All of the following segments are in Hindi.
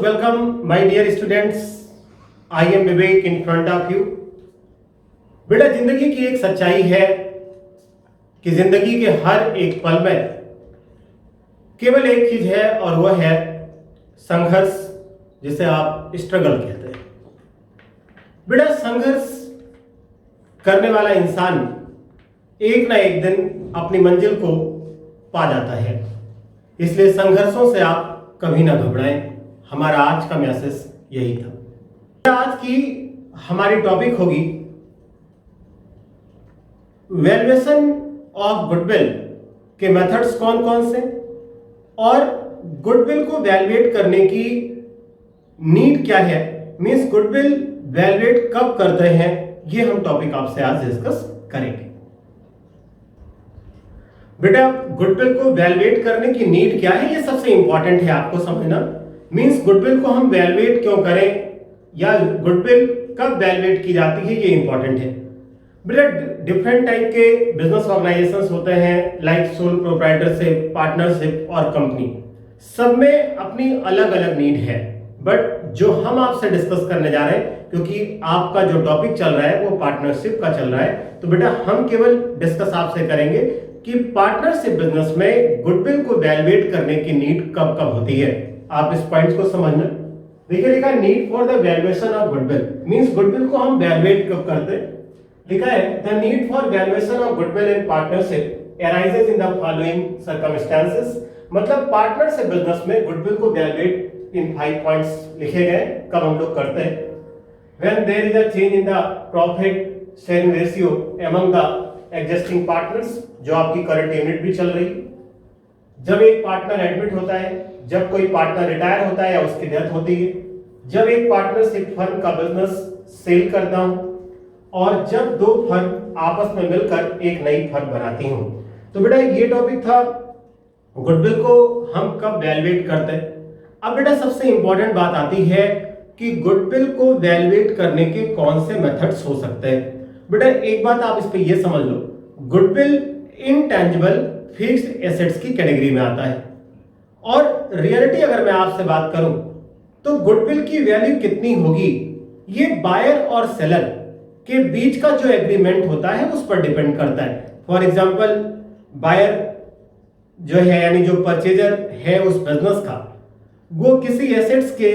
welcome my dear students. I am Vivek in front of you. बेटा जिंदगी की एक सच्चाई है कि जिंदगी के हर एक पल में केवल एक चीज है और वह है संघर्ष, जिसे आप स्ट्रगल कहते हैं। बेटा संघर्ष करने वाला इंसान एक ना एक दिन अपनी मंजिल को पा जाता है, इसलिए संघर्षों से आप कभी ना घबराएं। हमारा आज का मैसेज यही था। आज की हमारी टॉपिक होगी वैल्यूएशन ऑफ गुडविल के मेथड्स कौन कौन से और गुडविल को वैल्यूएट करने की नीड क्या है, मींस गुडविल वैल्यूएट कब करते हैं, ये हम टॉपिक आपसे आज डिस्कस करेंगे। बेटा गुडविल को वैल्यूएट करने की नीड क्या है, ये सबसे इंपॉर्टेंट है आपको समझना। मींस गुडविल को हम वैल्यूएट क्यों करें या गुडविल कब वैल्यूएट की जाती है, ये इंपॉर्टेंट है। बेटा डिफरेंट टाइप के बिजनेस ऑर्गेनाइजेशंस होते हैं, लाइक सोल प्रोप्राइटरशिप, पार्टनरशिप और कंपनी। सब में अपनी अलग अलग नीड है, बट जो हम आपसे डिस्कस करने जा रहे हैं, क्योंकि आपका जो टॉपिक चल रहा है वो पार्टनरशिप का चल रहा है, तो बेटा हम केवल डिस्कस आपसे करेंगे कि पार्टनरशिप बिजनेस में गुडविल को वैल्यूएट करने की नीड कब कब होती है। आप इस पॉइंट्स को समझना। देखिए लिखा need for the valuation of goodwill, means goodwill को हम वैल्यूएट कब करते हैं। लिखा है the need for valuation of goodwill in partnership arises in the following circumstances. मतलब पार्टनरशिप बिजनेस में गुडविल को वैल्यूएट इन 5 पॉइंट्स लिखे गए, कब हम लोग करते हैं। When there is a change in the profit sharing ratio among the existing partners, जो आपकी करंट यूनिट भी चल रही है। जब एक पार्टनर एडमिट होता है, जब कोई पार्टनर रिटायर होता है या उसकी डेथ होती है, जब एक पार्टनरशिप फर्म का बिजनेस सेल करता हूं और जब दो फर्म आपस में मिलकर एक नई फर्म बनाती हूं। तो बेटा ये टॉपिक था गुडविल को हम कब वैल्यूएट करते हैं। अब बेटा सबसे इंपॉर्टेंट बात आती है कि गुडविल को वैल्यूएट करने के कौन से मेथड्स हो सकते हैं। बेटा एक बात आप इस पे ये समझ लो, गुडविल इनटैंजिबल फिक्स्ड एसेट्स की कैटेगरी में आता है। और रियलिटी अगर मैं आपसे बात करूं तो गुडविल की वैल्यू कितनी होगी, ये बायर और सेलर के बीच का जो एग्रीमेंट होता है उस पर डिपेंड करता है। फॉर एग्जांपल बायर जो है यानी जो परचेजर है उस बिजनेस का, वो किसी एसेट्स के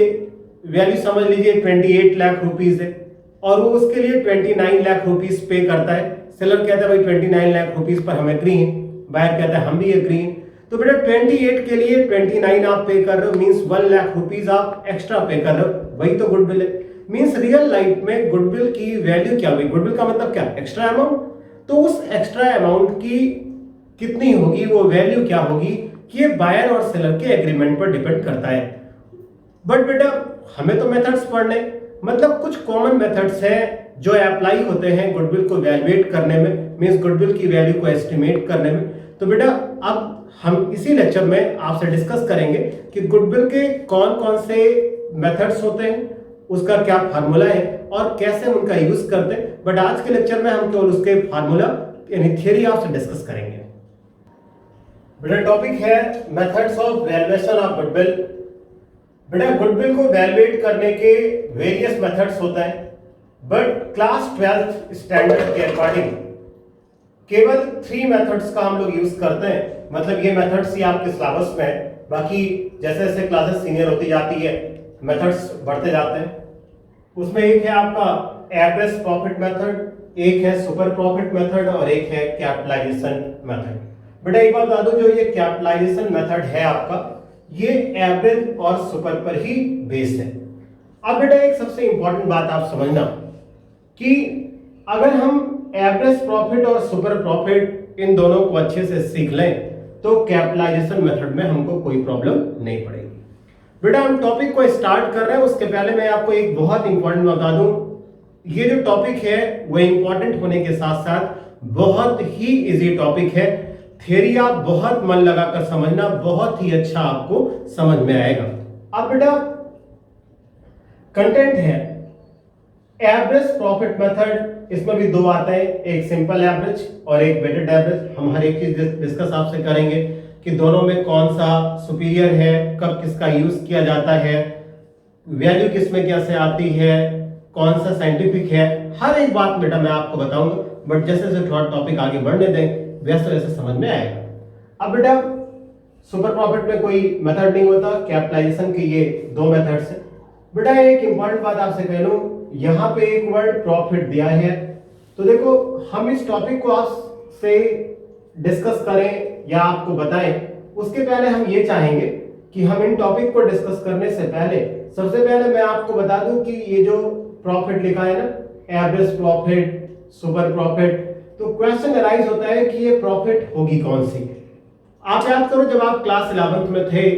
वैल्यू समझ लीजिए 28 लाख रुपीस है और वो उसके लिए 29 लाख रुपीस पे करता है। सेलर कहता है भाई 29 लाख रुपीस पर हम एग्री हैं, बायर कहता है हम भी एग्री हैं। तो बेटा 28 के लिए 29 आप पे कर रहे हो, मींस 1 लाख रुपीस आप एक्स्ट्रा पे कर रहे हो, वही तो गुडविल है। मींस रियल लाइफ में गुडविल की वैल्यू क्या हुई, गुडविल का मतलब क्या, एक्स्ट्रा अमाउंट। तो उस एक्स्ट्रा अमाउंट की कितनी होगी, वो वैल्यू क्या होगी, ये बायर और सेलर के एग्रीमेंट पर डिपेंड करता है। बट बेटा हमें तो मेथड्स पढ़ने, मतलब कुछ कॉमन मेथड्स हैं जो अप्लाई होते हैं गुडविल को वैल्यूएट करने में, मींस गुडविल की वैल्यू को एस्टिमेट करने में। तो बेटा अब हम इसी लेक्चर में आपसे डिस्कस करेंगे कि गुडविल के कौन कौन से मेथड्स होते हैं, उसका क्या फार्मूला है और कैसे उनका यूज करते हैं। बट आज के लेक्चर में हम केवल उसके फार्मूला यानी थ्योरी आपसे डिस्कस करेंगे। बेटा टॉपिक है methods of valuation of goodwill. बेटा गुडविल को वैल्यूएट करने के वेरियस मेथड्स होते हैं, बट क्लास 12th स्टैंडर्ड के अकॉर्डिंग केवल 3 मेथड्स का हम लोग यूज करते हैं। मतलब ये मेथड्स ही आपके सिलेबस में है, बाकी जैसे जैसे क्लासेस सीनियर होती जाती है मेथड्स बढ़ते जाते हैं। उसमें एक है आपका एवरेज प्रॉफिट मेथड, एक है सुपर प्रॉफिट मेथड और एक है कैपिटलाइजेशन मेथड। बेटा एक बात बता दूं, जो ये कैपिटलाइजेशन मेथड है आपका, ये एवरेज और सुपर पर ही बेस्ड है। अब बेटा एक सबसे इंपॉर्टेंट बात आप समझना कि अगर हम एवरेज प्रॉफिट और सुपर प्रॉफिट इन दोनों को अच्छे से सीख लें तो कैपिटलाइजेशन मेथड में हमको कोई प्रॉब्लम नहीं पड़ेगी। बेटा हम टॉपिक को स्टार्ट कर रहे हैं, उसके पहले मैं आपको एक बहुत इंपॉर्टेंट बता दूं, ये जो टॉपिक है वो इंपॉर्टेंट होने के साथ साथ बहुत ही इजी टॉपिक है। थ्योरी आप बहुत मन लगाकर समझना, बहुत ही अच्छा आपको समझ में आएगा। अब बेटा कंटेंट है एवरेज प्रॉफिट मेथड, इसमें भी 2 आता है, एक सिंपल एवरेज और एक वेटेड एवरेज। हम हर एक चीज डिस्कस आपसे करेंगे कि दोनों में कौन सा सुपीरियर है, कब किसका यूज किया जाता है, वैल्यू किसमें कैसे आती है, कौन सा साइंटिफिक है, हर एक बात बेटा मैं आपको बताऊंगा, बट जैसे जैसे थोड़ा टॉपिक आगे बढ़ने दें वैसे वैसे समझ में आएगा। अब बेटा सुपर प्रॉफिट में कोई मेथड नहीं होता, कैपिटलाइजेशन के ये दो मेथड्स हैं। बेटा एक इंपॉर्टेंट बात आपसे कह लूं, यहाँ पे एक वर्ड प्रॉफिट दिया है, तो देखो हम इस टॉपिक को आपसे डिस्कस करें या आपको बताएं, उसके पहले हम ये चाहेंगे कि हम इन टॉपिक को डिस्कस करने से पहले सबसे पहले मैं आपको बता दूं कि ये जो प्रॉफिट लिखा है ना, एवरेज प्रॉफिट, सुपर प्रॉफिट, तो क्वेश्चन अराइज होता है कि ये प्रॉफिट होगी कौन सी। आप याद करो जब आप क्लास 11th में थे,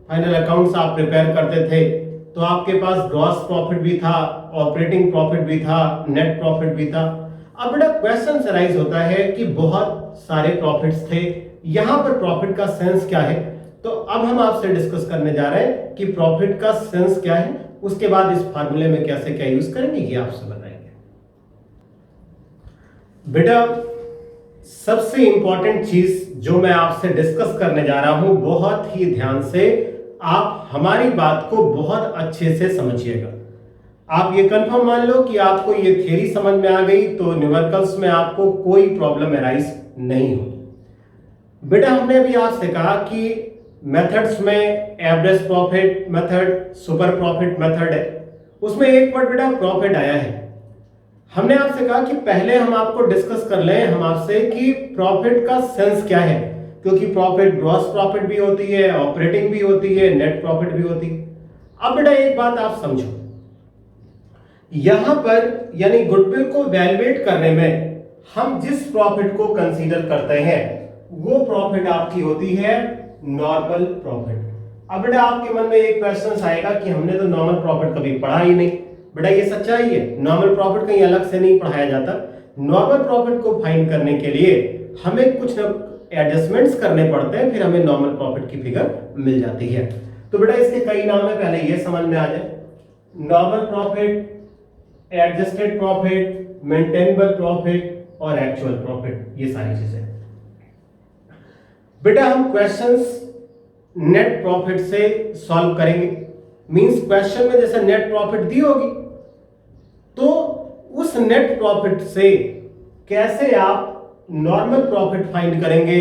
फाइनल अकाउंट्स आप प्रिपेयर करते थे, तो आपके पास ग्रॉस प्रॉफिट भी था, ऑपरेटिंग प्रॉफिट भी था, नेट प्रॉफिट भी था। अब बेटा क्वेश्चन अराइज होता है कि बहुत सारे प्रॉफिट्स थे, यहां पर प्रॉफिट का सेंस क्या है, तो अब हम आपसे डिस्कस करने जा रहे हैं कि प्रॉफिट का सेंस क्या है, उसके बाद इस फार्मूले में कैसे क्या यूज करेंगे ये आपसे बताएंगे। बेटा सबसे इंपॉर्टेंट चीज जो मैं आपसे डिस्कस करने जा रहा हूं, बहुत ही ध्यान से आप हमारी बात को बहुत अच्छे से समझिएगा। आप ये कंफर्म मान लो कि आपको ये थ्योरी समझ में आ गई तो न्यूमेरिकल्स में आपको कोई प्रॉब्लम अराइज नहीं होगी। बेटा हमने अभी आपसे कहा कि मेथड्स में average profit method, super profit method है, उसमें एक वर्ड बेटा प्रॉफिट आया है। हमने आपसे कहा कि पहले हम आपको डिस्कस कर लें हम आपसे कि प्रॉफिट का सेंस क्या है, क्योंकि प्रॉफिट ग्रॉस प्रॉफिट भी होती है, ऑपरेटिंग भी होती है, नेट प्रॉफिट भी होती है। अब बेटा एक बात आप समझो, यहां पर यानी गुडविल को वैल्यूएट करने में हम जिस प्रॉफिट को कंसीडर करते हैं वो प्रॉफिट आपकी होती है नॉर्मल प्रॉफिट। अब बेटा आपके मन में एक क्वेश्चन आएगा कि हमने तो नॉर्मल प्रॉफिट कभी पढ़ा ही नहीं। बेटा ये सच्चाई है, नॉर्मल प्रॉफिट कहीं अलग से नहीं पढ़ाया जाता। नॉर्मल प्रॉफिट को फाइंड करने के लिए हमें कुछ एडजस्टमेंट्स करने पड़ते हैं, फिर हमें नॉर्मल प्रॉफिट की फिगर मिल जाती है। तो बेटा इसके कई नाम है, पहले ये समझ में आ जाए, normal profit, adjusted profit, maintainable profit और एक्चुअल प्रॉफिट, ये सारी चीजें। बेटा हम क्वेश्चंस नेट प्रॉफिट से सॉल्व करेंगे, मींस क्वेश्चन में जैसे नेट प्रॉफिट दी होगी तो उस नेट प्रॉफिट से कैसे आप नॉर्मल प्रॉफिट फाइंड करेंगे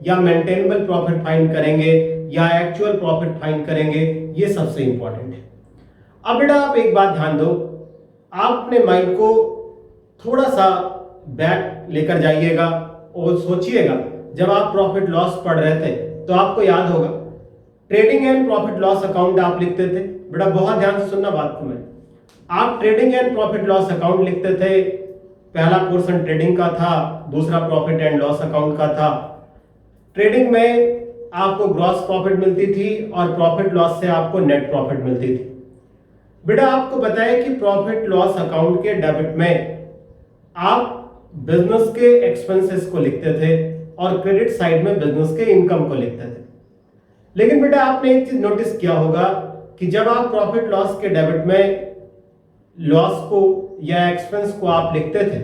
या मेंटेनेबल प्रॉफिट फाइंड करेंगे या एक्चुअल प्रॉफिट फाइंड करेंगे, ये सबसे इंपॉर्टेंट है। अब बेटा आप एक बात ध्यान दो, आप अपने माइंड को थोड़ा सा बैक लेकर जाइएगा और सोचिएगा जब आप प्रॉफिट लॉस पढ़ रहे थे तो आपको याद होगा trading and profit loss account आप लिखते थे। बेटा बहुत ध्यान से सुनना बात को, मैं आप trading and profit loss account लिखते थे, पहला पोर्शन ट्रेडिंग का था, दूसरा प्रॉफिट एंड लॉस अकाउंट का था। ट्रेडिंग में आपको ग्रॉस प्रॉफिट मिलती थी और प्रॉफिट लॉस से आपको नेट प्रॉफिट मिलती थी। बेटा आपको बताया कि प्रॉफिट लॉस अकाउंट के डेबिट में आप बिजनेस के एक्सपेंसेस को लिखते थे और क्रेडिट साइड में बिजनेस के इनकम को लिखते थे। लेकिन बेटा आपने एक चीज नोटिस किया होगा कि जब आप प्रॉफिट लॉस के डेबिट में लॉस को या एक्सपेंस को आप लिखते थे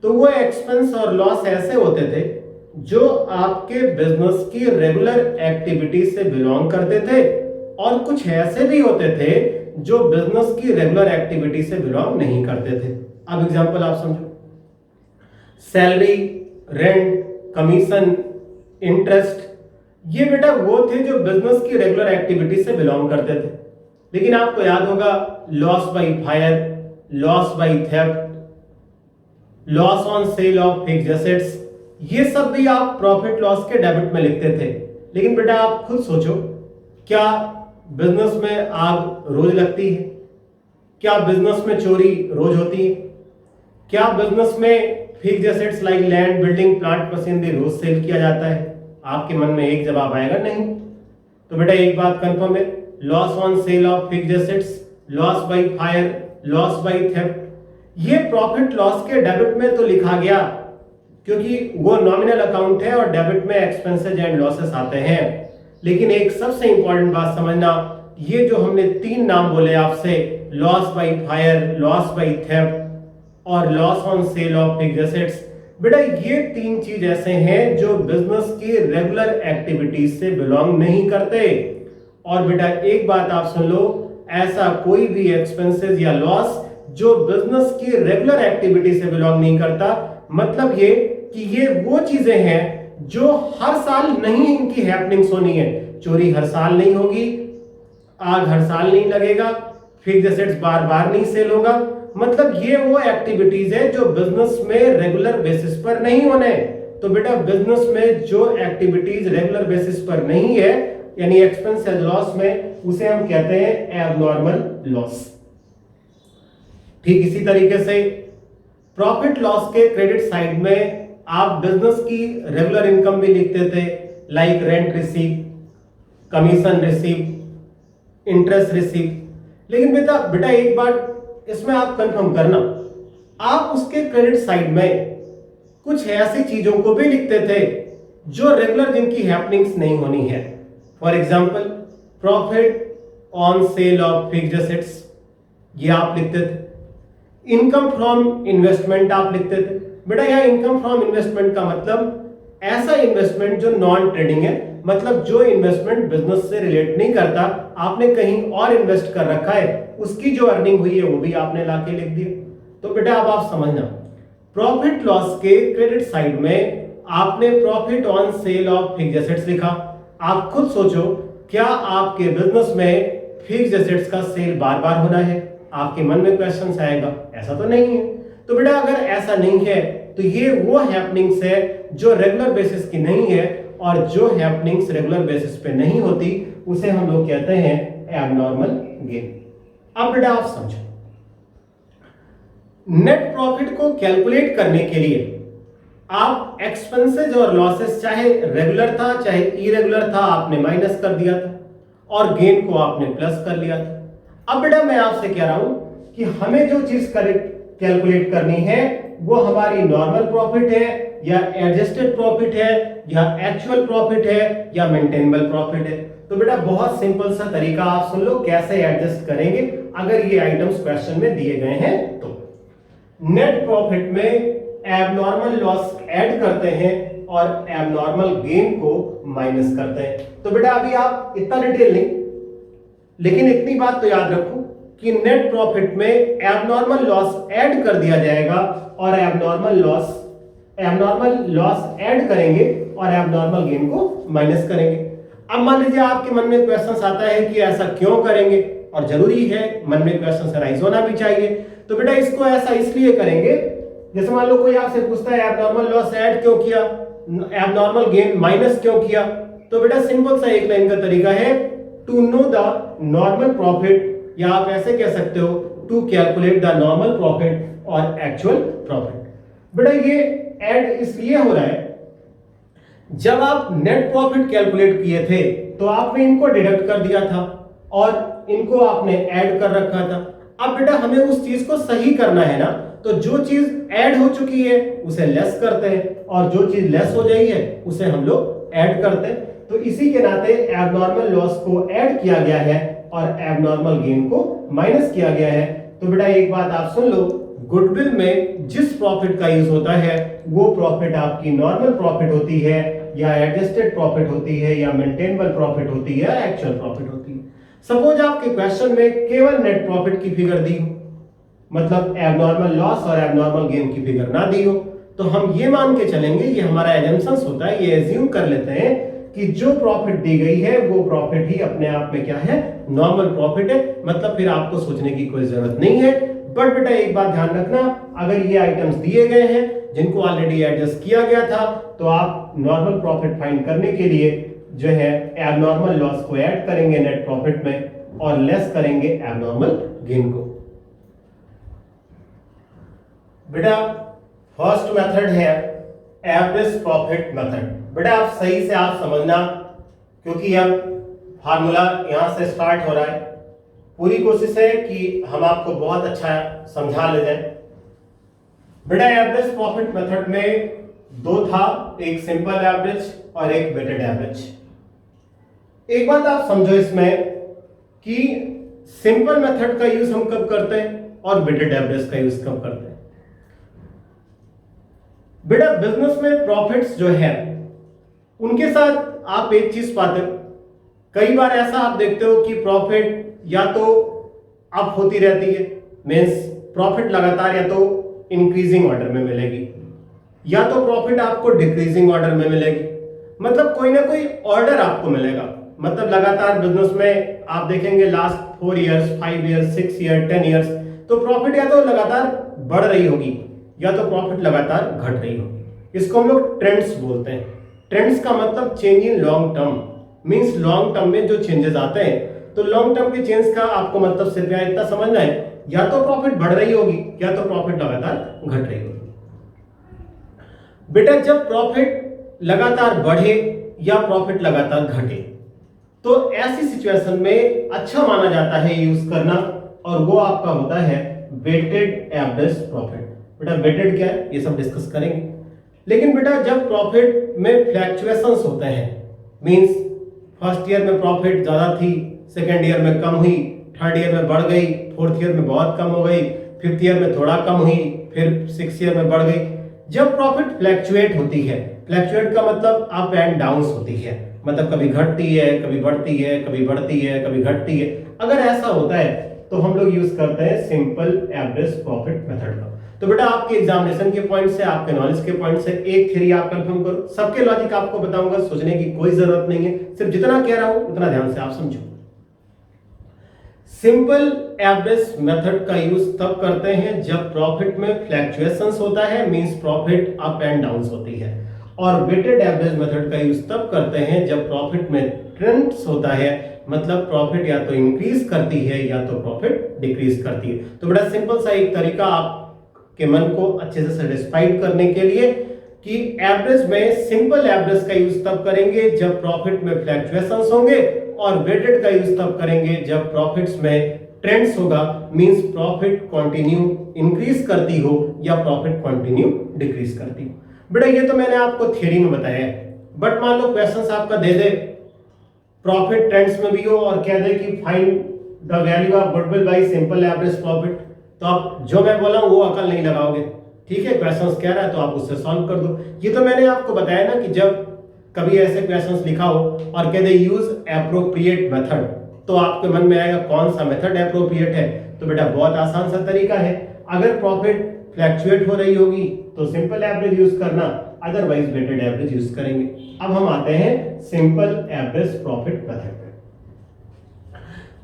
तो वो एक्सपेंस और लॉस ऐसे होते थे जो आपके बिजनेस की रेगुलर एक्टिविटी से बिलोंग करते थे और कुछ ऐसे भी होते थे जो बिजनेस की रेगुलर एक्टिविटी से बिलोंग नहीं करते थे। अब एग्जांपल आप समझो, सैलरी, रेंट, कमीशन, इंटरेस्ट, ये बेटा वो थे जो बिजनेस की रेगुलर एक्टिविटी से बिलोंग करते थे। लेकिन आपको याद होगा loss by fire, loss by theft, loss on sale of fixed assets, ये सब भी आप प्रॉफिट लॉस के डेबिट में लिखते थे। लेकिन बेटा आप खुद सोचो, क्या बिजनेस में आग रोज लगती है? क्या बिजनेस में चोरी रोज होती है? क्या बिजनेस में fixed assets like land, building, plant, machinery रोज सेल किया जाता है? आपके मन में एक जवाब आएगा नहीं। तो बेटा एक बात कंफर्म है, loss on sale of fixed assets, loss by fire, loss by theft, ये प्रॉफिट लॉस के डेबिट में तो लिखा गया क्योंकि वो नॉमिनल अकाउंट है और डेबिट में एक्सपेंसेस एंड लॉसेस आते हैं। लेकिन एक सबसे इंपॉर्टेंट बात समझना, ये जो हमने तीन नाम बोले आपसे, loss by fire, loss by theft और loss on sale of fixed assets, बेटा ये तीन चीज ऐसे हैं जो बिजनेस की रेगुलर एक्टिविटीज से बिलोंग नहीं करते। और बेटा एक बात आप सुन लो, ऐसा कोई भी एक्सपेंसेस या लॉस जो बिजनेस की रेगुलर एक्टिविटी से बिलोंग नहीं करता। मतलब ये कि ये वो चीजें हैं जो हर साल नहीं इनकी हैपनिंग्स होनी है। चोरी हर साल नहीं होगी, आग हर साल नहीं लगेगा, फिक्स्ड एसेट्स बार बार नहीं सेल होगा। मतलब ये वो एक्टिविटीज है जो बिजनेस में रेगुलर बेसिस पर नहीं होने। तो बेटा बिजनेस में जो एक्टिविटीज रेगुलर बेसिस पर नहीं है यानी एक्सपेंस एंड लॉस में, उसे हम कहते हैं एबनॉर्मल लॉस। ठीक इसी तरीके से प्रॉफिट लॉस के क्रेडिट साइड में आप बिजनेस की रेगुलर इनकम भी लिखते थे, like rent receive, commission receive, interest receive. लेकिन बेटा एक बात इसमें आप कंफर्म करना, आप उसके क्रेडिट साइड में कुछ ऐसी चीजों को भी लिखते थे जो रेगुलर जिनकी हैपनिंग्स नहीं होनी है। For example profit on sale of fixed assets, ये आप लिखते थे। इनकम फ्रॉम इन्वेस्टमेंट आप लिखते थे। बेटा यह इनकम फ्रॉम इन्वेस्टमेंट का मतलब ऐसा इन्वेस्टमेंट जो नॉन ट्रेडिंग है, मतलब जो इन्वेस्टमेंट बिजनेस से रिलेट नहीं करता, आपने कहीं और इन्वेस्ट कर रखा है, उसकी जो अर्निंग हुई है वो भी आपने लाके लिख दिया। तो बेटा अब आप समझना, प्रॉफिट लॉस के क्रेडिट साइड में आपने profit on sale of fixed assets लिखा। आप खुद सोचो, क्या आपके बिजनेस में फिक्स्ड एसेट्स का सेल बार बार होना है? आपके मन में क्वेश्चन आएगा, ऐसा तो नहीं है। तो बेटा अगर ऐसा नहीं है तो ये वो हैपनिंग्स है जो रेगुलर बेसिस की नहीं है, और जो हैपनिंग्स रेगुलर बेसिस पे नहीं होती उसे हम लोग कहते हैं एबनॉर्मल गेन। अब बेटा आप समझो, नेट प्रॉफिट को कैलकुलेट करने के लिए आप एक्सपेंसेस और लॉसेस, चाहे रेगुलर था चाहे इरेगुलर था, आपने माइनस कर दिया था और गेन को आपने प्लस कर लिया था। अब बेटा मैं आपसे कह रहा हूं कि हमें जो चीज कैलकुलेट करनी है वो हमारी नॉर्मल प्रॉफिट है या एडजस्टेड प्रॉफिट है या एक्चुअल प्रॉफिट है या मेंटेनेबल प्रॉफिट है। तो बेटा बहुत सिंपल सा तरीका आप सुन लो कैसे एडजस्ट करेंगे अगर ये आइटम्स क्वेश्चन में दिए गए हैं। तो नेट प्रॉफिट में एबनॉर्मल लॉस ऐड करते हैं और एबनॉर्मल गेन को माइनस करते हैं। तो बेटा अभी आप इतना डिटेल नहीं, लेकिन इतनी बात तो याद रखो कि नेट प्रॉफिट में एबनॉर्मल लॉस ऐड कर दिया जाएगा और एबनॉर्मल लॉस ऐड करेंगे और एबनॉर्मल गेन को माइनस करेंगे। अब मान लीजिए आपके मन में क्वेश्चन आता है कि ऐसा क्यों करेंगे, और जरूरी है मन में क्वेश्चन राइज होना भी चाहिए। तो बेटा इसको ऐसा इसलिए करेंगे, जैसे मान लो कोई आपसे पूछता है एबनॉर्मल लॉस ऐड क्यों किया, एबनॉर्मल गेन माइनस क्यों किया, तो बेटा सिंपल सा एक लाइन का तरीका है, to know the normal profit, या आप ऐसे कह सकते हो to calculate the normal profit और एक्चुअल प्रॉफिट। बेटा ये ऐड इसलिए हो रहा है, जब आप नेट प्रॉफिट कैलकुलेट किए थे तो आपने इनको डिडक्ट कर दिया था और इनको आपने ऐड कर रखा था। अब बेटा हमें उस चीज को सही करना है ना, तो जो चीज ऐड हो चुकी है उसे लेस करते हैं और जो चीज लेस हो जाई है उसे हम लोग ऐड करते हैं। तो इसी के नाते एबनॉर्मल लॉस को ऐड किया गया है और एबनॉर्मल गेन को माइनस किया गया है। तो बेटा एक बात आप सुन लो, गुडविल में जिस प्रॉफिट का यूज होता है वो प्रॉफिट आपकी नॉर्मल प्रॉफिट होती है या एडजस्टेड प्रॉफिट होती है या मेंटेनेबल प्रॉफिट होती है या एक्चुअल प्रॉफिट होती है। सपोज आपके क्वेश्चन में केवल नेट प्रॉफिट की फिगर दी हो, मतलब एबनॉर्मल लॉस और एबनॉर्मल गेन की फिगर ना दी हो, तो हम ये मान के चलेंगे, ये हमारा एजम्पशंस होता है, ये एज्यूम कर लेते हैं कि जो प्रॉफिट दी गई है वो प्रॉफिट ही अपने आप में क्या है, नॉर्मल प्रॉफिट है। मतलब फिर आपको सोचने की कोई जरूरत नहीं है। बट बेटा एक बात ध्यान रखना, अगर ये आइटम्स दिए गए हैं जिनको ऑलरेडी एडजस्ट किया गया था, तो आप नॉर्मल प्रॉफिट फाइंड करने के लिए जो है एबनॉर्मल लॉस को ऐड करेंगे नेट प्रॉफिट में और लेस करेंगे एबनॉर्मल गेन को। बेटा फर्स्ट मेथड है एवरेज प्रॉफिट मेथड। बेटा आप सही से आप समझना, क्योंकि अब फार्मूला यहां से स्टार्ट हो रहा है। पूरी कोशिश है कि हम आपको बहुत अच्छा समझा ले जाए। बेटा एवरेज प्रॉफिट मेथड में दो था, एक सिंपल एवरेज और एक वेटेड एवरेज। एक बात आप समझो इसमें कि सिंपल मेथड का यूज हम कब करते हैं और वेटेड एवरेज का यूज कब करते हैं। बेटा बिजनेस में प्रॉफिट्स जो है उनके साथ आप एक चीज पाते हो, कई बार ऐसा आप देखते हो कि प्रॉफिट या तो अप होती रहती है, मीन्स प्रॉफिट लगातार या तो इंक्रीजिंग ऑर्डर में मिलेगी या तो प्रॉफिट आपको डिक्रीजिंग ऑर्डर में मिलेगी। मतलब कोई ना कोई ऑर्डर आपको मिलेगा। मतलब लगातार बिजनेस में आप देखेंगे last 4 years, 5 years, 6 year, 10 years, तो प्रॉफिट या तो लगातार बढ़ रही होगी या तो प्रॉफिट लगातार घट रही होगी। इसको हम लोग ट्रेंड्स बोलते हैं। ट्रेंड्स का मतलब change in long term, means long term में जो चेंजेस आते हैं। तो लॉन्ग टर्म के चेंज का आपको मतलब सिर्फ यहाँ इतना समझना है, या तो प्रॉफिट बढ़ रही होगी या तो प्रॉफिट लगातार घट रही होगी। बेटा जब प्रॉफिट लगातार बढ़े या प्रॉफिट लगातार घटे तो ऐसी सिचुएशन में अच्छा माना जाता है यूज करना, और वो आपका होता है वेटेड एवरेज प्रॉफिट। बेटा वेटेड क्या है ये सब डिस्कस करेंगे। लेकिन बेटा जब प्रॉफिट में फ्लैक्चुएशंस होते हैं, मींस फर्स्ट ईयर में प्रॉफिट ज्यादा थी, सेकेंड ईयर में कम हुई, थर्ड ईयर में बढ़ गई, फोर्थ ईयर में बहुत कम हो गई, फिफ्थ ईयर में थोड़ा कम हुई, फिर सिक्स ईयर में बढ़ गई। जब प्रॉफिट फ्लैक्चुएट होती है, फ्लैक्चुएट का मतलब अप एंड डाउन होती है, मतलब कभी घटती है, कभी बढ़ती है, कभी बढ़ती है, कभी घटती है। अगर ऐसा होता है तो हम लोग यूज करते हैं सिंपल एवरेज प्रॉफिट मेथड का। तो बेटा आपके एग्जामिनेशन के पॉइंट से, आपके नॉलेज के पॉइंट से एक थ्योरी आप कंफर्म करो, सबके लॉजिक आपको बताऊंगा, सोचने की कोई जरूरत नहीं है, सिर्फ जितना कह रहा हूं उतना ध्यान से आप समझो। सिंपल एवरेज मेथड का यूज तब करते हैं जब प्रॉफिट में फ्लैक्चुएशंस होता है, means profit up and down होती है। और वेटेड एवरेज मेथड का यूज तब करते हैं जब प्रॉफिट में ट्रेंड्स होता है, मतलब प्रॉफिट या तो इंक्रीज करती है या तो प्रॉफिट डिक्रीज करती है। तो बड़ा सिंपल सा एक तरीका आपके मन को अच्छे से सेटिस्फाइड करने के लिए कि एवरेज में सिंपल एवरेज का यूज तब करेंगे जब प्रॉफिट में फ्लैक्चुएशंस होंगे, और वेटेड का यूज तब करेंगे जब प्रॉफिट्स में ट्रेंड्स होगा, मींस प्रॉफिट कंटिन्यू इंक्रीज करती हो या प्रॉफिट कंटिन्यू डिक्रीज करती हो। बेटा ये तो मैंने आपको थ्योरी में बताया है, बट मान लो क्वेश्चंस आपका दे दे प्रॉफिट ट्रेंड्स में भी हो और कह दे कि find the value of goodwill bye simple average profit, तो आप जो मैं बोला वो अकल नहीं लगाओगे। ठीक है, क्वेश्चंस कह रहा है तो आप उससे सॉल्व कर दो। ये तो मैंने आपको बताया ना कि जब कभी ऐसे क्वेश्चंस लिखा हो और कह दे यूज एप्रोप्रिएट मेथड, तो आपके मन में आएगा कौन सा मेथड एप्रोप्रिएट है। तो बेटा बहुत आसान सा तरीका है, अगर प्रॉफिट फ्लैक्चुएट हो रही होगी तो सिंपल एवरेज यूज करना, अदरवाइज वेटेड एवरेज यूज करेंगे। अब हम आते हैं सिंपल एवरेज प्रॉफिट मेथड पे।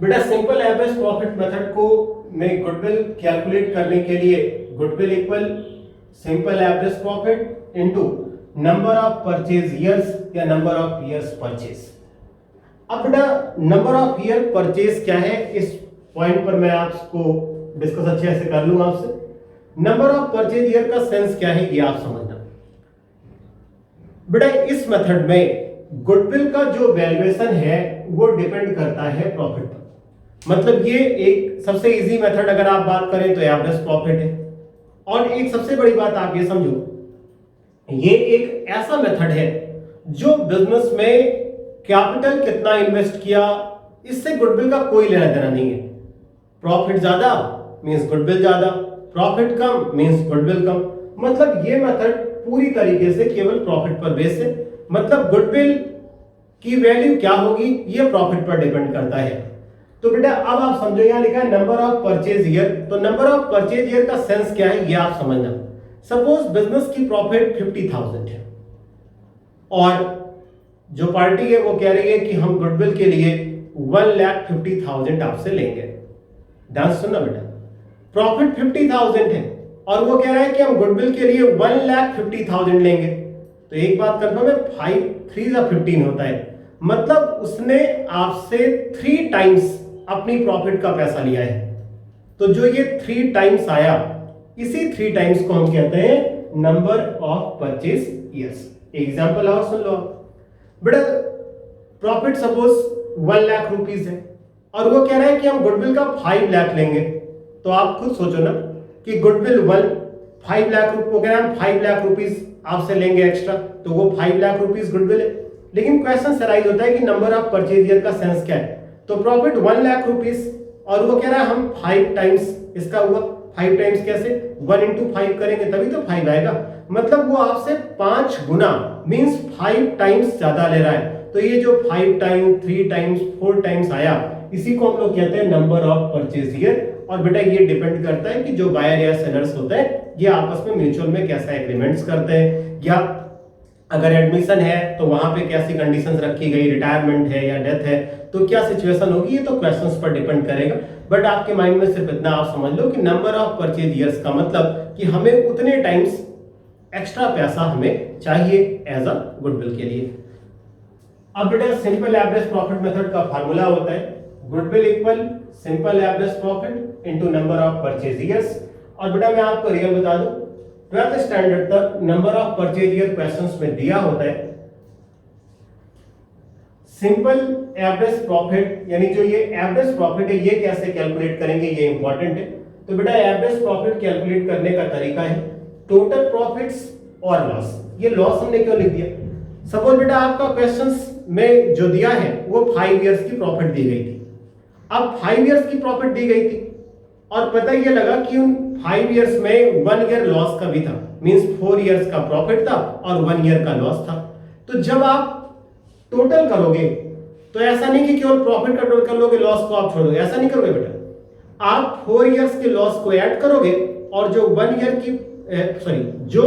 बेटा सिंपल एवरेज प्रॉफिट मेथड को मैं गुडविल कैलकुलेट करने के लिए goodwill equal simple average profit into number of purchase years या नंबर ऑफ ईयर्स परचेज। अब बेटा नंबर ऑफ ईयर परचेज क्या है, इस पॉइंट पर मैं आपको डिस्कस अच्छे से कर लूंगा आपसे। नंबर ऑफ परचेज ईयर का सेंस क्या है ये आप समझना। बेटा इस मेथड में गुडविल का जो वैल्यूएशन है वो डिपेंड करता है प्रॉफिट पर। मतलब ये एक सबसे इजी मेथड अगर आप बात करें तो एवरेज प्रॉफिट है। और एक सबसे बड़ी बात आप ये समझो, ये एक ऐसा मेथड है जो बिजनेस में कैपिटल कितना इन्वेस्ट किया इससे गुडविल का कोई लेना देना नहीं है। प्रॉफिट ज्यादा मींस गुडविल ज्यादा, प्रॉफिट कम मींस गुडविल कम। मतलब ये मेथड पूरी तरीके से केवल प्रॉफिट पर बेस है। मतलब गुडविल की वैल्यू क्या होगी ये प्रॉफिट पर डिपेंड करता है। तो बेटा अब आप समझो, यहां लिखा है नंबर ऑफ परचेज ईयर, तो नंबर ऑफ परचेज ईयर का सेंस क्या है ये आप समझना। सपोज बिजनेस की प्रॉफिट 50,000 है और जो पार्टी है वो कह रही है कि हम गुडविल के लिए 1,50,000 आपसे लेंगे। ध्यान से सुनना बेटा, प्रॉफिट 50,000 है और वो कह रहा है कि हम गुडविल के लिए 1,50,000 लेंगे। तो एक बात कंफर्म है, 5 3 15 होता है, मतलब उसने आपसे 3 टाइम्स अपनी प्रॉफिट का पैसा लिया है। तो जो ये 3 टाइम्स आया, इसी 3 टाइम्स को हम कहते हैं number of purchase years. Example और सुन लो बेटा, प्रॉफिट सपोज 1 लाख रुपीस है और वो कह रहा है कि हम गुडविल का 5 लाख लेंगे। तो आप खुद सोचो ना कि गुडविल 5 लाख रुपए, कह रहा है हम 5 लाख रुपीस आपसे लेंगे एक्स्ट्रा, तो वो 5 लाख रुपीस गुडविल है। लेकिन क्वेश्चन अराइज होता है कि नंबर ऑफ परचेज ईयर का सेंस क्या है। तो प्रॉफिट 1 लाख रुपीस और वो कह रहा है हम 5 टाइम्स इसका हुआ। 5 टाइम्स कैसे, 1 into 5 करेंगे तभी तो 5 आएगा। मतलब वो आपसे 5 गुना मींस 5 टाइम्स ज्यादा ले रहा है। तो ये जो 5 टाइम्स 3 टाइम्स 4 टाइम्स आया, इसी को हम लोग कहते हैं नंबर ऑफ परचेज ईयर। और बेटा ये डिपेंड करता है कि जो बायर या सेलर्स होते हैं ये आपस में म्यूचुअल में कैसा एग्रीमेंट्स करते हैं, या अगर एडमिशन है तो वहां पे कैसी कंडीशंस रखी गई, रिटायरमेंट है या डेथ है तो क्या सिचुएशन होगी, ये तो क्वेश्चंस पर डिपेंड करेगा। बट आपके माइंड में सिर्फ इतना आप समझ लो कि नंबर ऑफ परचेज ईयर्स का मतलब कि हमें उतने टाइम्स एक्स्ट्रा पैसा हमें चाहिए एज अ गुडविल के लिए। अब बेटा सिंपल एवरेज प्रॉफिट मेथड का फार्मूला होता है goodwill equal simple average profit into number of purchase years. और बेटा मैं आपको रियल बता दूं 12th स्टैंडर्ड तक number of purchase year questions में दिया होता है सिंपल एवरेज प्रॉफिट, यानी जो ये एवरेज प्रॉफिट है ये कैसे कैलकुलेट करेंगे ये इंपॉर्टेंट है। तो बेटा एवरेज प्रॉफिट कैलकुलेट करने का तरीका है टोटल प्रॉफिट्स और लॉस। ये लॉस हमने क्यों लिख दिया, सपोज बेटा आपका क्वेश्चंस में जो दिया है वो 5 इयर्स की प्रॉफिट दी गई थी। अब 5 इयर्स की प्रॉफिट दी गई थी और पता ये लगा कि उन 5 इयर्स में 1 ईयर लॉस का भी था, मींस 4 इयर्स का प्रॉफिट था और 1 ईयर का लॉस था। तो जब आप टोटल करोगे तो ऐसा नहीं कि केवल प्रॉफिट का टोटल कर लोगे, लॉस को आप छोड़ दोगे, ऐसा नहीं करोगे बेटा। आप 4 इयर्स के लॉस को ऐड करोगे और जो 1 ईयर की जो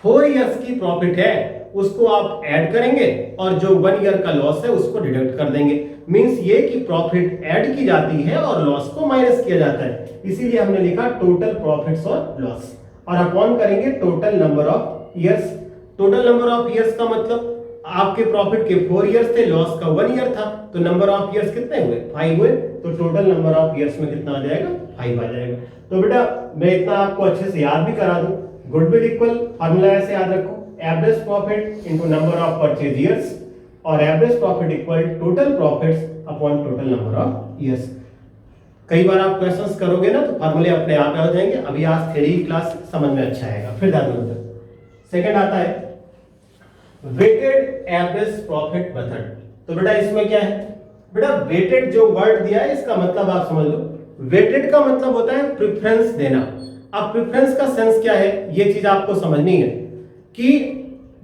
4 इयर्स की प्रॉफिट है उसको आप ऐड करेंगे और जो 1 ईयर का लॉस है उसको डिडक्ट कर देंगे। मींस ये कि प्रॉफिट ऐड की जाती है और लॉस को माइनस किया जाता है, इसीलिए हमने लिखा टोटल प्रॉफिट्स और लॉस। और अपॉन करेंगे total number of years. Total number of years का मतलब आपके प्रॉफिट के 4 इयर्स थे, लॉस का 1 ईयर था, तो नंबर ऑफ ईयर्स कितने हुए 5 हुए, तो टोटल नंबर ऑफ ईयर्स में कितना आ जाएगा 5 आ जाएगा। तो बेटा मैं इतना आपको अच्छे से याद भी करा दूं, गुडविल इक्वल फार्मूला ऐसे याद रखो average profit into number of purchase years और average profit equal total profits upon total number of years. कई बार आप क्वेश्चंस करोगे ना तो फार्मूले अपने आप आ जाएंगे। अभी आज थ्योरी क्लास समझ में अच्छा आएगा। फिर ध्यान दो सेकंड आता है वेटेड एवरेज प्रॉफिट मेथड। तो बेटा इसमें क्या है, बेटा वेटेड जो वर्ड दिया है इसका मतलब आप समझ लो, वेटेड का मतलब होता है प्रेफरेंस देना। अब प्रेफरेंस का सेंस क्या है ये चीज आपको समझनी है कि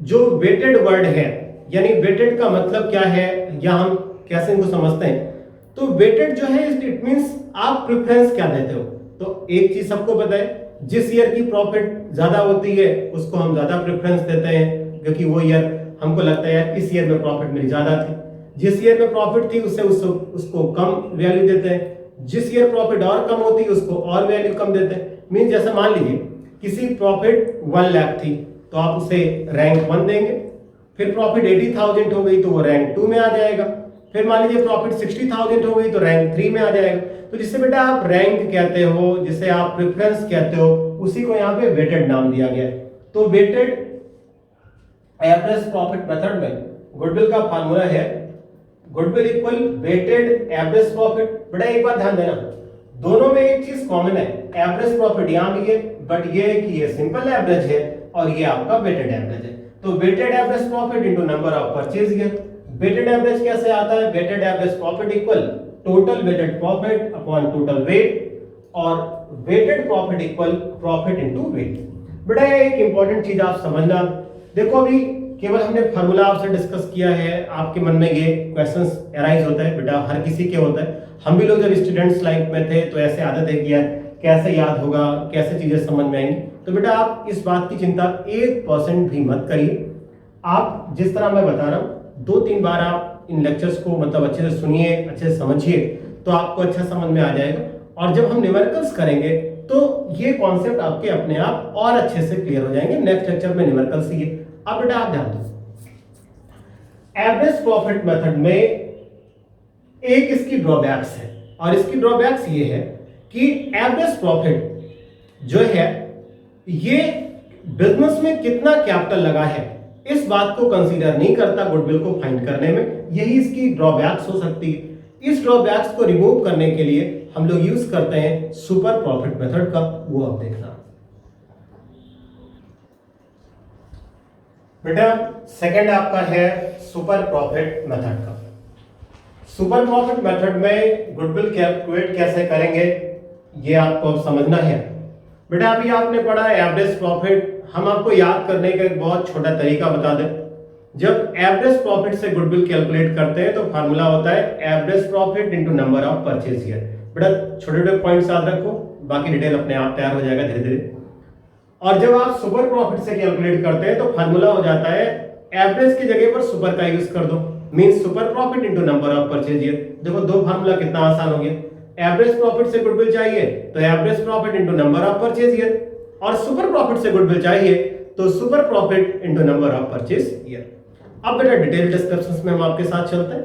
जो वेटेड वर्ड है, यानी वेटेड का मतलब क्या है या हम कैसे इनको समझते हैं। तो वेटेड जो है इट मींस आप प्रेफरेंस क्या देते हो। तो एक चीज सबको पता है, जिस ईयर की प्रॉफिट ज्यादा होती है उसको हम ज्यादा प्रेफरेंस देते हैं क्योंकि वो ईयर हमको लगता है यार इस ईयर में प्रॉफिट मेरी ज्यादा थी। जिस ईयर में प्रॉफिट थी उससे उसको कम वैल्यू देते हैं, जिस ईयर प्रॉफिट और कम होती है उसको और वैल्यू कम देते हैं। मीन जैसे मान लीजिए किसी प्रॉफिट 1 लाख थी तो आप उसे रैंक 1 देंगे, फिर प्रॉफिट 80,000 हो गई तो वो रैंक 2 में आ जाएगा, फिर मान लीजिए प्रॉफिट 60,000 हो गई तो रैंक 3 में आ जाएगा। तो जिससे बेटा आप रैंक कहते हो, जिसे आप प्रेफरेंस कहते हो, उसी को यहाँ पे वेटेड नाम दिया गया है। तो वेटेड एवरेज प्रॉफिट मेथड में गुडविल का फार्मूला है goodwill equal weighted average profit. बेटा एक बात ध्यान देना, दोनों में एक चीज कॉमन है, एवरेज प्रॉफिट यहां भी है बट ये है कि ये सिंपल एवरेज है और ये आपका वेटेड एवरेज है। तो weighted average profit into number of purchase year. Weighted average कैसे आता है, weighted average profit equal total weighted profit upon total weight और weighted profit equal profit into weight. बेटा एक इंपॉर्टेंट चीज आप समझना, देखो अभी केवल हमने फार्मूला आपसे डिस्कस किया है, आपके मन में ये क्वेश्चंस अराइज होता है, बेटा हर किसी के होता है। हम भी लोग जब स्टूडेंट्स लाइफ में थे तो ऐसे आदत है कि यार कैसे याद होगा, कैसे चीजें समझ में आएंगी। तो बेटा आप इस बात की चिंता 1% भी मत करिए। आप जिस तरह मैं बता रहा हूँ 2-3 बार आप इन लेक्चर्स को मतलब अच्छे से सुनिए, अच्छे से समझिए तो आपको अच्छा समझ में आ जाएगा। और जब हम न्यूमेरिकल्स करेंगे तो ये कॉन्सेप्ट आपके अपने आप और अच्छे से क्लियर हो जाएंगे। नेक्स्ट लेक्चर में न्यूमेरिकल्स ही है। अब बेटा आप ध्यान दो, एवरेज प्रॉफिट मेथड में एक इसकी ड्रॉबैक्स है और इसकी ड्रॉबैक्स ये है कि एवरेज प्रॉफिट जो है ये बिजनेस में कितना कैपिटल लगा है इस बात को कंसीडर नहीं करता गुडविल को फाइंड करने में। यही इसकी ड्रॉबैक्स हो सकती है। इस ड्रॉबैक्स को रिमूव करने के लिए हम लोग यूज करते हैं सुपर प्रॉफिट मेथड का, वो आप देखना। बेटा सेकंड आपका है सुपर प्रॉफिट मेथड का। सुपर प्रॉफिट मेथड में गुडविल कैलकुलेट कैसे करेंगे ये आपको अब समझना है। बेटा अभी आपने पढ़ा एवरेज प्रॉफिट, हम आपको याद करने का एक बहुत छोटा तरीका बता दें। जब एवरेज प्रॉफिट से गुडविल कैलकुलेट करते हैं तो फार्मूला होता है average profit into number of purchase year. बेटा छोटे छोटे पॉइंट्स याद रखो, बाकी डिटेल अपने आप तैयार हो जाएगा धीरे धीरे। और जब आप सुपर प्रॉफिट से कैलकुलेट करते हैं तो फार्मूला हो जाता है एवरेज की जगह पर सुपर का यूज कर दो, means super profit into number of purchase year. देखो दो फार्मूला कितना आसान हो गया। एवरेज प्रॉफिट से गुडविल चाहिए तो average profit into number of purchase year, और सुपर प्रॉफिट से गुडविल चाहिए तो super profit into number of purchase year. अब बेटा डिटेल डिस्कशंस में हम आपके साथ चलते हैं।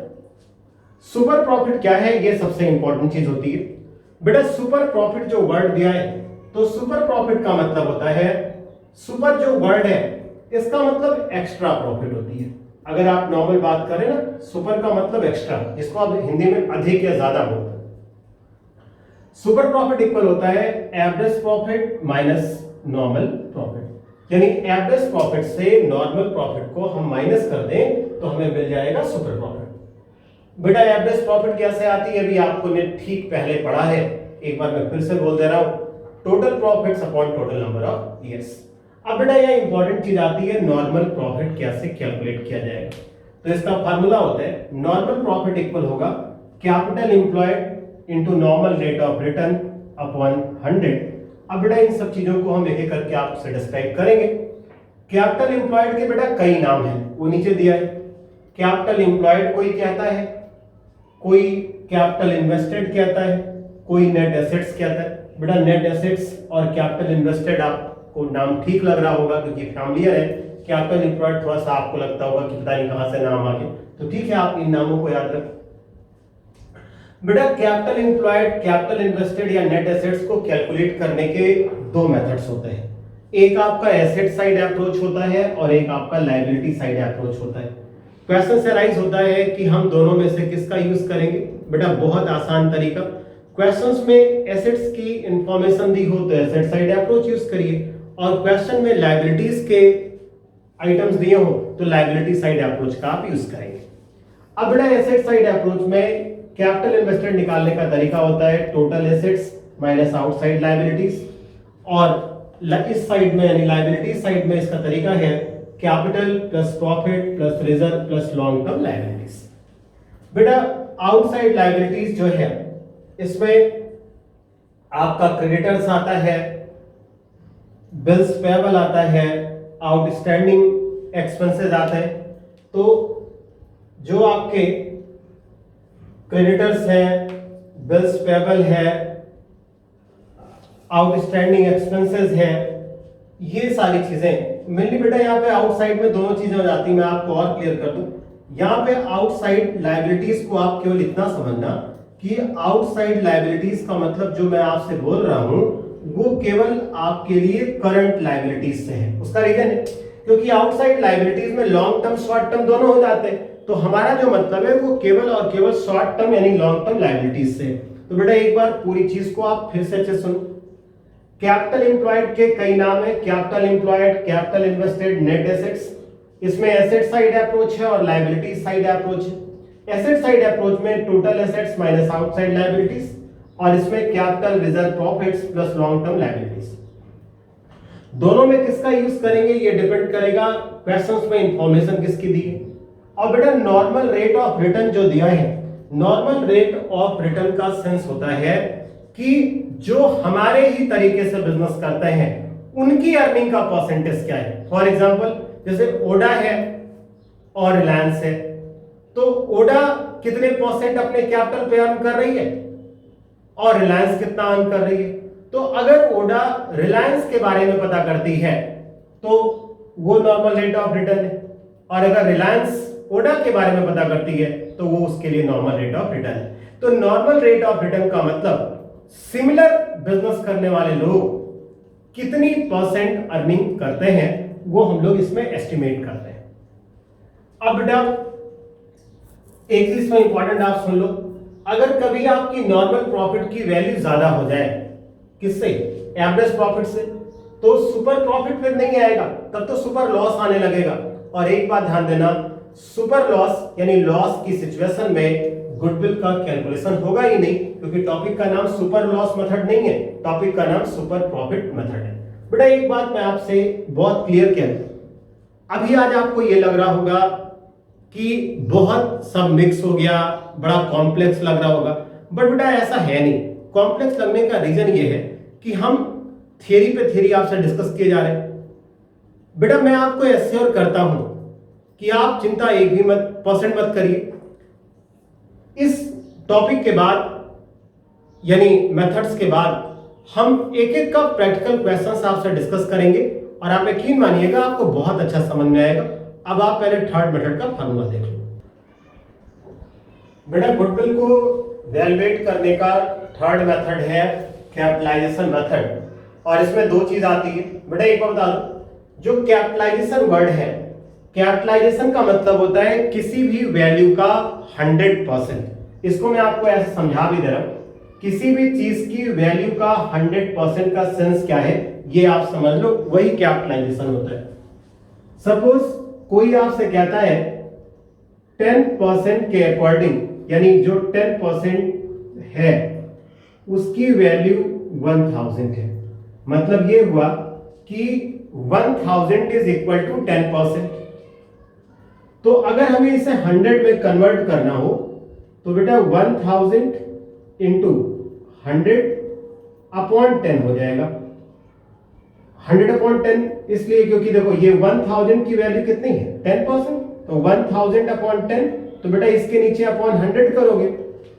सुपर प्रॉफिट क्या है, ये सबसे इंपॉर्टेंट चीज होती है। बेटा सुपर प्रॉफिट जो वर्ड दिया है, तो सुपर प्रॉफिट का मतलब होता है, सुपर जो वर्ड है इसका मतलब एक्स्ट्रा प्रॉफिट होती है। अगर आप नॉर्मल बात करें ना, सुपर का मतलब एक्स्ट्रा, जिसको आप हिंदी में अधिक या ज्यादा बोलते हैं। सुपर प्रॉफिट इक्वल होता है average profit minus normal profit, यानी एवरेज प्रॉफिट से नॉर्मल प्रॉफिट को हम माइनस कर दें तो हमें मिल जाएगा सुपर प्रॉफिट। बेटा एवरेज प्रॉफिट कैसे आती है, अभी आपको ने ठीक पहले पढ़ा है, एक बार मैं फिर से बोल दे रहा हूं, total profits upon total number of years. अब बेटा यह इंपॉर्टेंट चीज आती है, नॉर्मल प्रॉफिट कैसे कैलकुलेट किया जाएगा। तो इसका फार्मूला होता है नॉर्मल प्रॉफिट इक्वल होगा capital employed into normal rate of return upon 100। अब बेटा इन सब चीजों को हम एक एक करके आपसे डिस्क्राइब करेंगे। कैपिटल एम्प्लॉयड के बेटा कई नाम हैं, वो नीचे दिया है। कैपिटल एम्प्लॉयड कोई कहता है, कोई कैपिटल इन्वेस्टेड कहता है, कोई नेट एसेट्स कहता है। बेटा नेट एसेट्स और कैपिटल इन्वेस्टेड आपको नाम ठीक लग रहा होगा क्योंकि फैमिलियर है। कैपिटल एम्प्लॉयड थोड़ा सा आपको लगता होगा कि पता नहीं कहां से नाम आ गए, तो ठीक है आप इन नामों को याद रखें। बेटा कैपिटल एम्प्लॉयड, कैपिटल इन्वेस्टेड या नेट एसेट्स को कैलकुलेट करने के दो मेथड्स होते हैं। एक आपका एसेट साइड अप्रोच होता है और एक आपका लायबिलिटी साइड अप्रोच होता है। क्वेश्चन से राइज होता है कि हम दोनों में से किसका यूज करेंगे। बेटा बहुत आसान तरीका, क्वेश्चंस में एसेट्स की इंफॉर्मेशन दी हो तो एसेट साइड अप्रोच यूज करिए, और क्वेश्चन में लायबिलिटीज के आइटम्स दिए हो तो लायबिलिटी साइड अप्रोच का आप यूज करेंगे। अब बेटा एसेट साइड अप्रोच में कैपिटल इन्वेस्टेड निकालने का तरीका होता है total assets minus outside liabilities, और इस साइड में यानी लायबिलिटी साइड में इसका तरीका है capital plus profit plus reserve plus long term liabilities. बेटा आउटसाइड लायबिलिटीज जो है इसमें आपका क्रेडिटर्स आता है, बिल्स पेएबल आता है, आउटस्टैंडिंग एक्सपेंसेस आते हैं। तो जो आपके क्रेडिटर्स है, बिल्स पेएबल है, आउटस्टैंडिंग एक्सपेंसेस है, ये सारी चीजें मेनली बेटा यहाँ पे आउटसाइड में दोनों चीजें हो जाती हैं। मैं आपको और क्लियर कर दूं, यहाँ पे आउटसाइड लायबिलिटीज को आप केवल इतना समझना कि आउटसाइड लायबिलिटीज का मतलब जो मैं आपसे बोल रहा हूं वो केवल आपके लिए करंट लायबिलिटीज से है। उसका रीजन है क्योंकि आउटसाइड लायबिलिटीज में लॉन्ग टर्म शॉर्ट टर्म दोनों हो जाते हैं, तो हमारा जो मतलब है वो केवल और केवल शॉर्ट टर्म यानी लॉन्ग टर्म लायबिलिटीज से। तो बेटा एक बार पूरी चीज को आप फिर से अच्छे सुनो। कैपिटल एम्प्लॉयड के कई नाम है, capital employed, capital invested, net assets. इसमें एसेट साइड अप्रोच है और लायबिलिटी साइड अप्रोच है। एसेट साइड अप्रोच में total assets minus outside liabilities, और इसमें capital reserve profits plus long term liabilities. दोनों में किसका यूज करेंगे ये डिपेंड करेगा क्वेश्चंस में इंफॉर्मेशन किसकी दी है। और बेटा नॉर्मल रेट ऑफ रिटर्न जो दिया है, नॉर्मल रेट ऑफ रिटर्न का सेंस होता है कि जो हमारे ही तरीके से बिजनेस करते हैं उनकी अर्निंग का परसेंटेज क्या है। फॉर एग्जांपल जैसे ओडा है और रिलायंस है, तो ओडा कितने परसेंट अपने कैपिटल पे अर्न कर रही है और रिलायंस कितना अर्न कर रही है। तो अगर ओडा रिलायंस के बारे में पता करती है तो वो नॉर्मल रेट ऑफ रिटर्न है, और अगर रिलायंस ओडा के बारे में पता करती है तो वो उसके लिए नॉर्मल रेट ऑफ रिटर्न है। तो नॉर्मल रेट ऑफ रिटर्न का मतलब सिमिलर बिजनेस करने वाले लोग कितनी परसेंट अर्निंग करते हैं वो हम लोग इसमें एस्टिमेट करते हैं। अब बेटा एक चीज में इंपॉर्टेंट आप सुन लो, अगर कभी आपकी नॉर्मल प्रॉफिट की वैल्यू ज्यादा हो जाए, किससे, एवरेज प्रॉफिट से, तो सुपर प्रॉफिट फिर नहीं आएगा, तब तो सुपर लॉस आने लगेगा। और एक बात ध्यान देना, सुपर लॉस यानी लॉस की सिचुएशन में गुडविल का कैलकुलेशन होगा ही नहीं, क्योंकि टॉपिक का नाम सुपर लॉस मेथड नहीं है, टॉपिक का नाम सुपर प्रॉफिट मेथड है। बेटा एक बात मैं आपसे बहुत क्लियर कह दूं, अभी आज आपको ये लग रहा होगा कि बहुत सब मिक्स हो गया, बड़ा कॉम्प्लेक्स लग रहा होगा, बट बेटा ऐसा है नहीं। कॉम्प्लेक्स लगने का रीजन ये है कि हम थियरी पे थियरी आपसे डिस्कस किए जा रहे हैं। बेटा मैं आपको एश्योर करता हूं कि आप चिंता एक भी परसेंट मत करिए। इस टॉपिक के बाद यानी मेथड्स के बाद हम एक एक का प्रैक्टिकल क्वेश्चंस आपसे डिस्कस करेंगे और आप यकीन मानिएगा आपको बहुत अच्छा समझ में आएगा। अब आप पहले थर्ड मेथड का फार्मूला देख लो। बेटा गुडविल को वैल्यूएट करने का थर्ड मेथड है कैपिटलाइजेशन मेथड, और इसमें दो चीज आती है। बेटा एक बार बता दो, जो कैपिटलाइजेशन वर्ड है, कैपिटलाइजेशन का मतलब होता है किसी भी वैल्यू का 100%। इसको मैं आपको ऐसे समझा भी दे रहा हूं, किसी भी चीज की वैल्यू का 100% का सेंस क्या है ये आप समझ लो, वही कैपिटलाइजेशन होता है। सपोज कोई आपसे कहता है 10% के अकॉर्डिंग, यानी जो 10% है उसकी वैल्यू 1000 है, मतलब ये हुआ कि 1000 इज इक्वल टू 10%। तो अगर हमें इसे 100 में कन्वर्ट करना हो तो बेटा 1000 इंटू 100 अपॉन 10 हो जाएगा। 100 अपॉन 10 इसलिए क्योंकि देखो ये 1000 की वैल्यू कितनी है 10%, तो 1000 अपॉन 10, तो बेटा इसके नीचे अपॉन 100 करोगे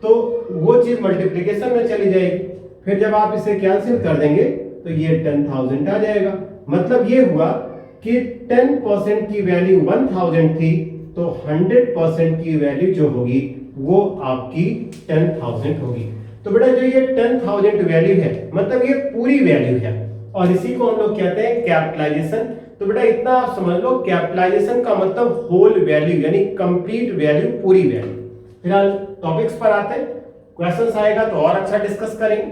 तो वो चीज मल्टीप्लीकेशन में चली जाएगी। फिर जब आप इसे कैंसिल कर देंगे तो ये 10,000 आ जाएगा। मतलब ये हुआ कि 10% की वैल्यू 1000 थी, तो 100% की वैल्यू जो होगी वो आपकी 10,000 होगी। तो बेटा जो ये 10,000 वैल्यू है मतलब ये पूरी वैल्यू है, और इसी को हम लोग कहते हैं कैपिटलाइजेशन। तो बेटा इतना आप समझ लो, कैपिटलाइजेशन का मतलब होल वैल्यू यानी कंप्लीट वैल्यू, पूरी वैल्यू। फिलहाल टॉपिक्स पर आते हैं, क्वेश्चंस आएगा तो और अच्छा डिस्कस करेंगे।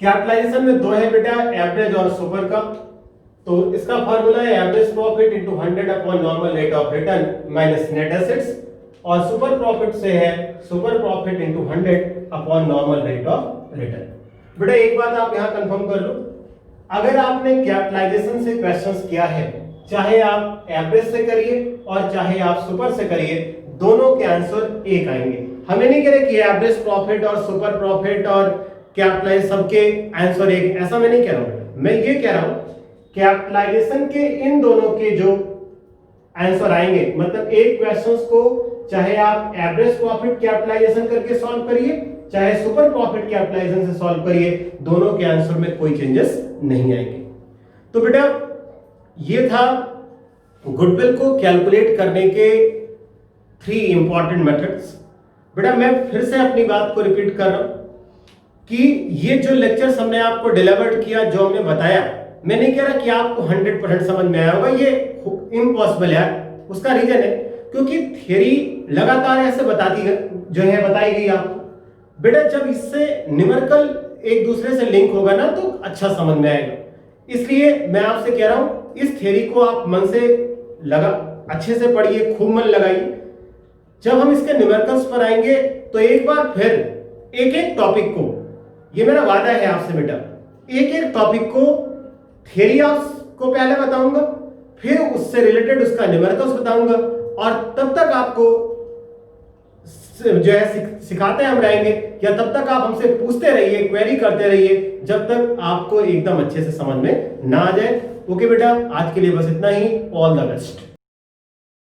कैपिटलाइजेशन में दो है बेटा, एवरेज और सुपर का। तो इसका फार्मूला है average profit into 100 upon normal rate of return minus net assets, और सुपर प्रॉफिट से है super profit into 100 upon normal rate of return. बेटा एक बात आप यहां कंफर्म कर लो, अगर आपने कैपिटलाइजेशन से क्वेश्चंस किया है, चाहे आप एवरेज से करिए और चाहे आप सुपर से करिए, दोनों के आंसर एक आएंगे। हमें नहीं कह रहे कि एवरेज प्रॉफिट और सुपर प्रॉफिट और कैपिटलाइज सबके आंसर एक, ऐसा मैं नहीं कह रहा हूं। मैं ये कह रहा हूं कैपिटलाइजेशन के इन दोनों के जो आंसर आएंगे, मतलब एक क्वेश्चंस को चाहे आप एवरेज प्रॉफिट कैपिटलाइजेशन करके सॉल्व करिए, चाहे सुपर प्रॉफिट कैपिटलाइजेशन से सॉल्व करिए, दोनों के आंसर में कोई चेंजेस नहीं आएंगे। तो बेटा ये था गुडविल को कैलकुलेट करने के 3 इंपॉर्टेंट मेथड्स। बेटा मैं फिर से अपनी बात को रिपीट कर रहा हूं कि ये जो लेक्चर्स हमने आपको डिलीवर्ड किया, जो हमने बताया, मैं नहीं कह रहा कि आपको 100% समझ में आया होगा, ये इम्पॉसिबल है। उसका रीजन है क्योंकि थ्योरी लगातार ऐसे बताती है, जो है बताई गई आपको। बेटा जब इससे न्यूमेरिकल एक दूसरे से लिंक होगा ना तो अच्छा समझ में आएगा। इसलिए मैं आपसे कह रहा हूं इस थ्योरी को आप मन से अच्छे से पढ़िए, खूब मन लगाइए। जब हम इसके न्यूमेरिकल्स पर आएंगे तो एक बार फिर एक एक टॉपिक को, ये मेरा वादा है आपसे बेटा, एक एक टॉपिक को थ्योरी आपको पहले बताऊंगा, फिर उससे रिलेटेड उसका न्यूमेरिकल्स बताऊंगा, और तब तक आपको जो है सिखाते हम रहेंगे, या तब तक आप हमसे पूछते रहिए, क्वेरी करते रहिए, जब तक आपको एकदम अच्छे से समझ में ना आ जाए। ओके बेटा, आज के लिए बस इतना ही। All the best.